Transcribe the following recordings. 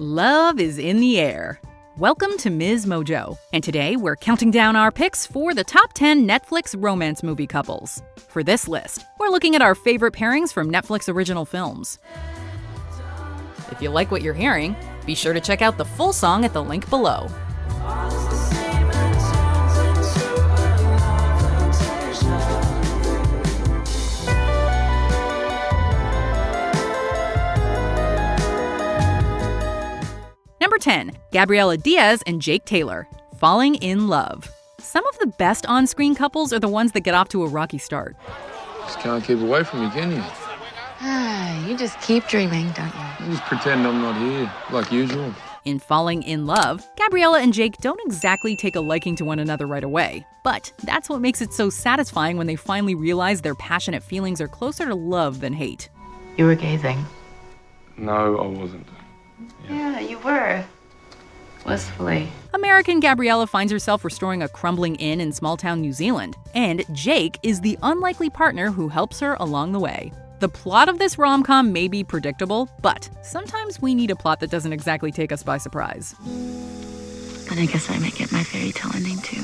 Love is in the air. Welcome to MsMojo, and today we're counting down our picks for the top 10 Netflix romance movie couples. For this list, we're looking at our favorite pairings from Netflix original films. If you like what you're hearing, be sure to check out the full song at the link below. Number 10, Gabriella Diaz and Jake Taylor, Falling in Love. Some of the best on-screen couples are the ones that get off to a rocky start. Just can't keep away from me, can you? You just keep dreaming, don't you? You just pretend I'm not here, like usual. In Falling in Love, Gabriella and Jake don't exactly take a liking to one another right away. But that's what makes it so satisfying when they finally realize their passionate feelings are closer to love than hate. You were gazing. No, I wasn't. Yeah, you were. Wistfully. American Gabriella finds herself restoring a crumbling inn in small-town New Zealand, and Jake is the unlikely partner who helps her along the way. The plot of this rom-com may be predictable, but sometimes we need a plot that doesn't exactly take us by surprise. And I guess I might get my fairy tale ending too.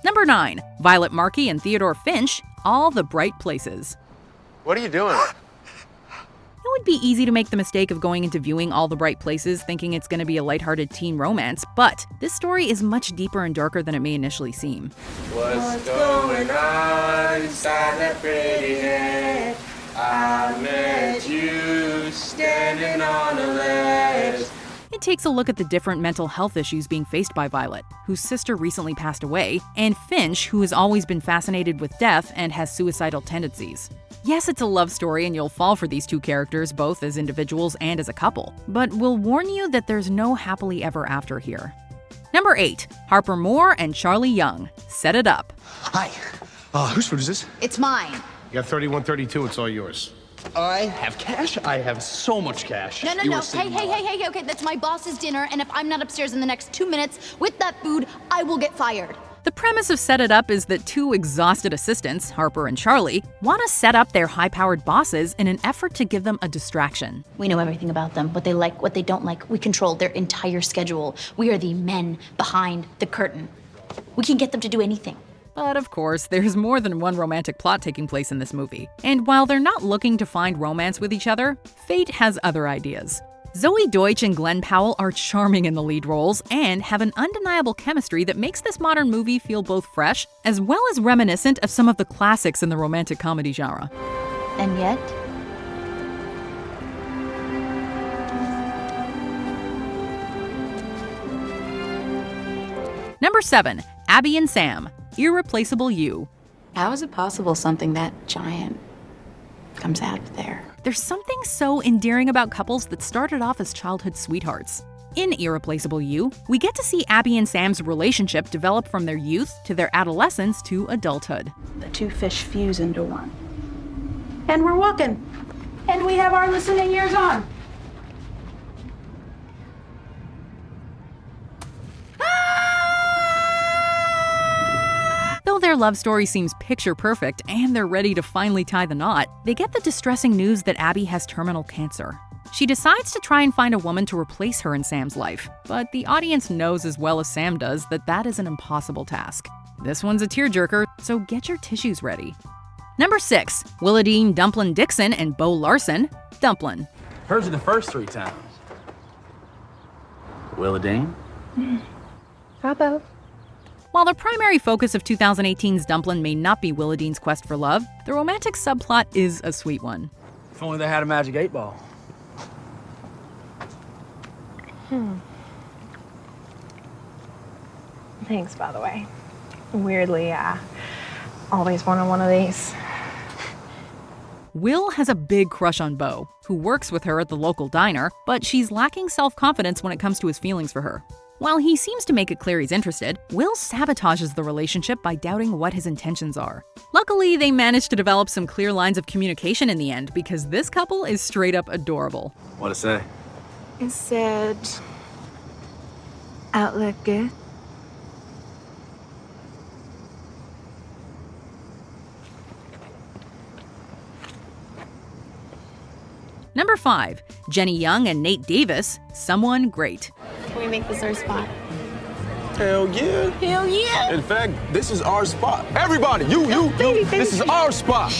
Number 9, Violet Markey and Theodore Finch, All the Bright Places. What are you doing? It would be easy to make the mistake of going into viewing All the Bright Places thinking it's going to be a lighthearted teen romance, but this story is much deeper and darker than it may initially seem. What's going on inside that pretty head? I met you standing on a ledge. It takes a look at the different mental health issues being faced by Violet, whose sister recently passed away, and Finch, who has always been fascinated with death and has suicidal tendencies. Yes, it's a love story and you'll fall for these two characters both as individuals and as a couple, but we'll warn you that there's no happily ever after here. Number 8, Harper Moore and Charlie Young, Set It Up. Hi. Whose food is this? It's mine. You got 3132, it's all yours. I have cash? I have so much cash. No. Hey, okay, that's my boss's dinner, and if I'm not upstairs in the next 2 minutes with that food, I will get fired. The premise of Set It Up is that two exhausted assistants, Harper and Charlie, want to set up their high-powered bosses in an effort to give them a distraction. We know everything about them, what they like, what they don't like. We control their entire schedule. We are the men behind the curtain. We can get them to do anything. But of course, there's more than one romantic plot taking place in this movie. And while they're not looking to find romance with each other, fate has other ideas. Zoe Deutsch and Glenn Powell are charming in the lead roles and have an undeniable chemistry that makes this modern movie feel both fresh as well as reminiscent of some of the classics in the romantic comedy genre. And yet, Number 7, Abby and Sam, Irreplaceable You. How is it possible something that giant comes out of there? There's something so endearing about couples that started off as childhood sweethearts. In Irreplaceable You, we get to see Abby and Sam's relationship develop from their youth to their adolescence to adulthood. The two fish fuse into one. And we're walking. And we have our listening ears on. Though their love story seems picture perfect and they're ready to finally tie the knot, they get the distressing news that Abby has terminal cancer. She decides to try and find a woman to replace her in Sam's life, but the audience knows as well as Sam does that that is an impossible task. This one's a tearjerker, so get your tissues ready. Number 6, Willadine Dumplin Dixon and Bo Larson, Dumplin. Hers are the first 3 times. Willadine? How about? While the primary focus of 2018's Dumplin may not be Willadine's quest for love, the romantic subplot is a sweet one. If only they had a magic 8-ball. Thanks, by the way. Weirdly, always wanted one of these. Will has a big crush on Bo, who works with her at the local diner, but she's lacking self-confidence when it comes to his feelings for her. While he seems to make it clear he's interested, Will sabotages the relationship by doubting what his intentions are. Luckily, they managed to develop some clear lines of communication in the end because this couple is straight up adorable. What'd it say? It said, outlook good. Number Number 5. Jenny Young and Nate Davis, Someone Great. Can we make this our spot? Hell yeah. Hell yeah! In fact, this is our spot. Everybody, you, this is our spot.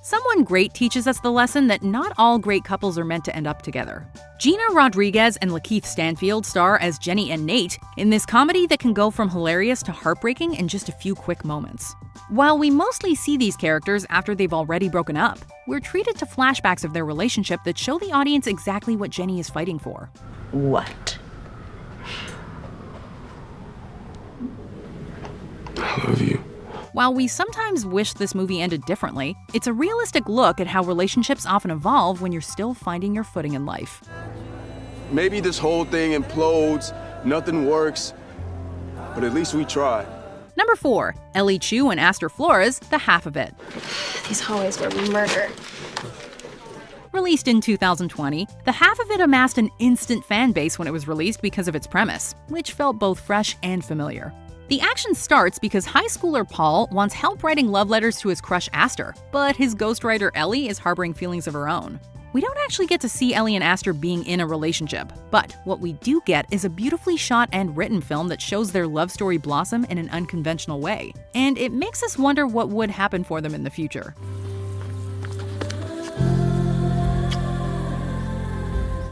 Someone Great teaches us the lesson that not all great couples are meant to end up together. Gina Rodriguez and Lakeith Stanfield star as Jenny and Nate in this comedy that can go from hilarious to heartbreaking in just a few quick moments. While we mostly see these characters after they've already broken up, we're treated to flashbacks of their relationship that show the audience exactly what Jenny is fighting for. What? I love you. While we sometimes wish this movie ended differently, it's a realistic look at how relationships often evolve when you're still finding your footing in life. Maybe this whole thing implodes, nothing works, but at least we tried. Number 4. Ellie Chu and Aster Flores, The Half of It. These hallways where we murder. Released in 2020, The Half of It amassed an instant fan base when it was released because of its premise, which felt both fresh and familiar. The action starts because high schooler Paul wants help writing love letters to his crush Aster, but his ghostwriter Ellie is harboring feelings of her own. We don't actually get to see Ellie and Aster being in a relationship, but what we do get is a beautifully shot and written film that shows their love story blossom in an unconventional way, and it makes us wonder what would happen for them in the future.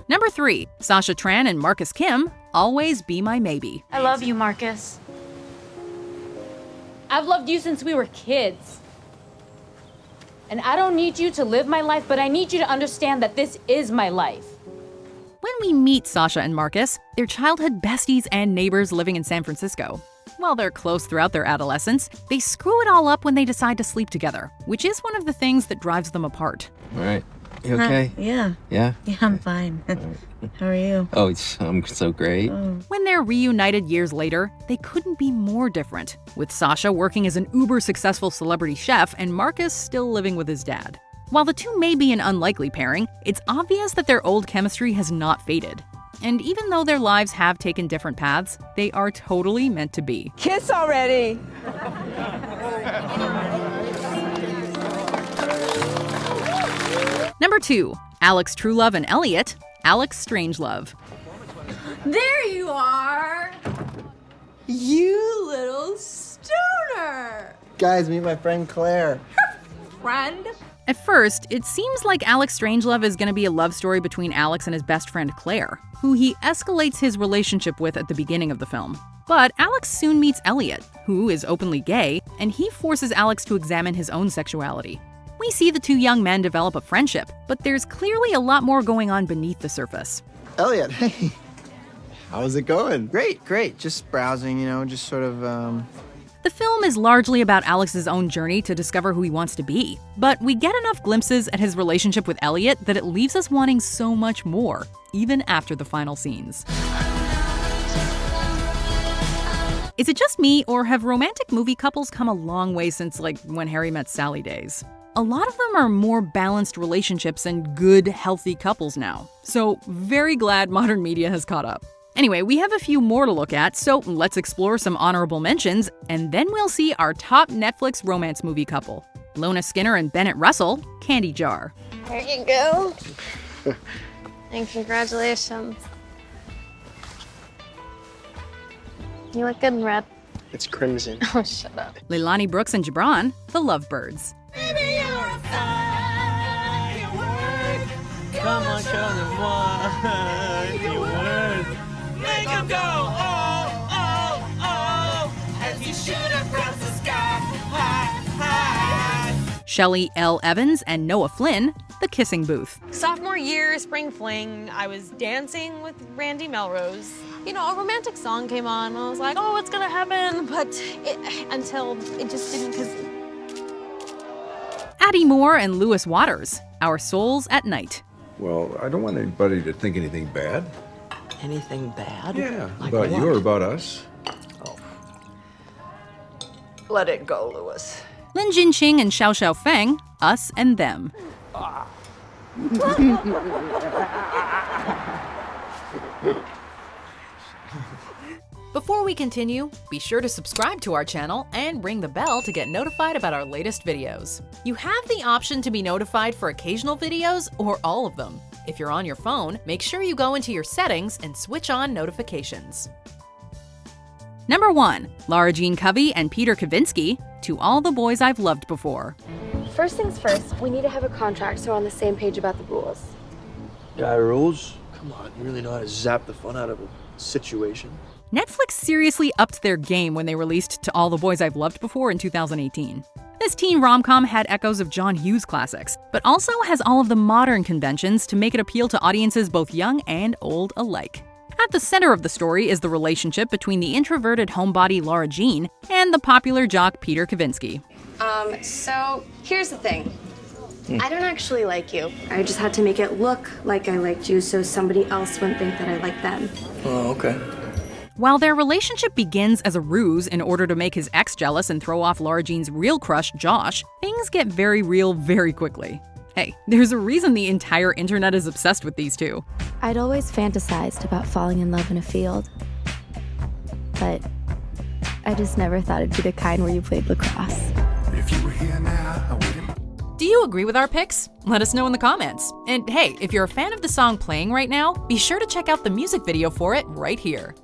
Number 3. Sasha Tran and Marcus Kim, Always Be My Maybe. I love you, Marcus. I've loved you since we were kids. And I don't need you to live my life, but I need you to understand that this is my life. When we meet Sasha and Marcus, they're childhood besties and neighbors living in San Francisco. While they're close throughout their adolescence, they screw it all up when they decide to sleep together, which is one of the things that drives them apart. All right. You okay? Yeah. Yeah? Yeah, I'm fine. How are you? Oh, I'm so great. When they're reunited years later, they couldn't be more different, with Sasha working as an uber-successful celebrity chef and Marcus still living with his dad. While the two may be an unlikely pairing, it's obvious that their old chemistry has not faded. And even though their lives have taken different paths, they are totally meant to be. Kiss already! Number 2. Alex Truelove and Elliot, Alex Strangelove. There you are! You little stoner! Guys, meet my friend Claire. Friend? At first, it seems like Alex Strangelove is going to be a love story between Alex and his best friend Claire, who he escalates his relationship with at the beginning of the film. But Alex soon meets Elliot, who is openly gay, and he forces Alex to examine his own sexuality. We see the two young men develop a friendship, but there's clearly a lot more going on beneath the surface. Elliot, hey. How's it going? Great. Just browsing, just sort of, The film is largely about Alex's own journey to discover who he wants to be, but we get enough glimpses at his relationship with Elliot that it leaves us wanting so much more, even after the final scenes. Is it just me, or have romantic movie couples come a long way since, When Harry Met Sally days? A lot of them are more balanced relationships and good, healthy couples now. So very glad modern media has caught up. Anyway, we have a few more to look at, so let's explore some honorable mentions, and then we'll see our top Netflix romance movie couple. Lona Skinner and Bennett Russell, Candy Jar. There you go. And congratulations. You look good in red. It's crimson. Oh, shut up. Leilani Brooks and Jibran, The Lovebirds. Baby, you're a firework. Come on, show them what you're worth. Make them go, oh, oh, oh, as you shoot across the sky, high, high. Shelly, Elle Evans, and Noah Flynn, The Kissing Booth. Sophomore year, spring fling, I was dancing with Randy Melrose. A romantic song came on, and I was like, oh, what's gonna happen? But until it just didn't, because... Addie Moore and Lewis Waters, Our Souls at Night. Well, I don't want anybody to think anything bad. Anything bad? Yeah, like about what? you or about us. Oh. Let it go, Lewis. Lin Jinqing and Xiao Xiao Feng, Us and Them. Before we continue, be sure to subscribe to our channel and ring the bell to get notified about our latest videos. You have the option to be notified for occasional videos or all of them. If you're on your phone, make sure you go into your settings and switch on notifications. Number 1. Lara Jean Covey and Peter Kavinsky, To All the Boys I've Loved Before. First things first, we need to have a contract so we're on the same page about the rules. Guy rules? Come on, you really know how to zap the fun out of a situation. Netflix seriously upped their game when they released To All the Boys I've Loved Before in 2018. This teen rom-com had echoes of John Hughes classics, but also has all of the modern conventions to make it appeal to audiences both young and old alike. At the center of the story is the relationship between the introverted homebody Lara Jean and the popular jock Peter Kavinsky. So here's the thing. I don't actually like you. I just had to make it look like I liked you so somebody else wouldn't think that I liked them. Oh, okay. While their relationship begins as a ruse in order to make his ex jealous and throw off Lara Jean's real crush, Josh, things get very real very quickly. Hey, there's a reason the entire internet is obsessed with these two. I'd always fantasized about falling in love in a field. But I just never thought it'd be the kind where you played lacrosse. If you were here now, I wouldn't. Do you agree with our picks? Let us know in the comments. And hey, if you're a fan of the song playing right now, be sure to check out the music video for it right here.